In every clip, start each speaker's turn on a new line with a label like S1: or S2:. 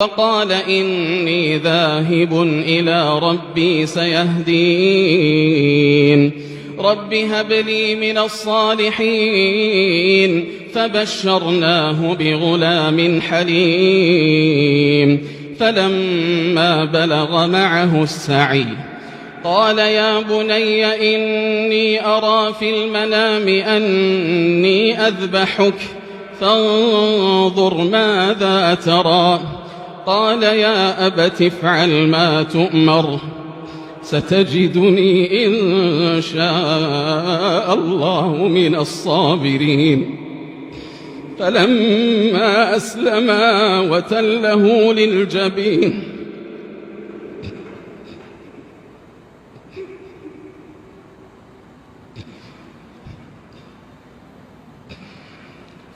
S1: وقال إني ذاهب إلى ربي سيهدين رب هب لي من الصالحين فبشرناه بغلام حليم فلما بلغ معه السعي قال يا بني إني أرى في المنام أني أذبحك فانظر ماذا ترى قال يا أبت افعل ما تؤمر ستجدني إن شاء الله من الصابرين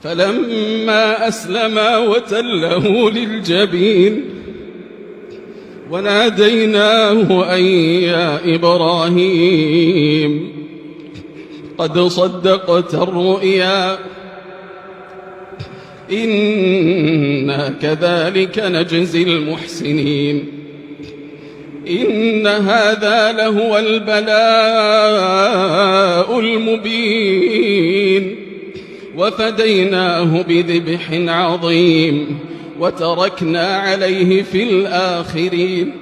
S1: فلما أسلما وتله للجبين وناديناه أن يا إبراهيم قد صدقت الرؤيا إنا كذلك نجزي المحسنين إن هذا لهو البلاء المبين وفديناه بذبح عظيم وتركنا عليه في الآخرين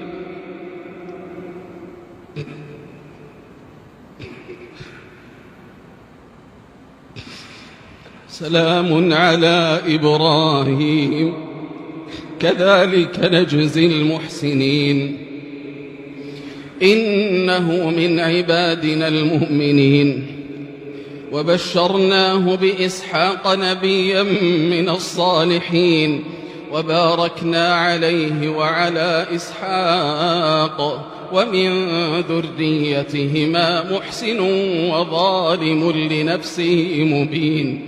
S1: سلام على إبراهيم كذلك نجزي المحسنين إنه من عبادنا المؤمنين وبشرناه بإسحاق نبيا من الصالحين وباركنا عليه وعلى إسحاق ومن ذريتهما محسن وظالم لنفسه مبين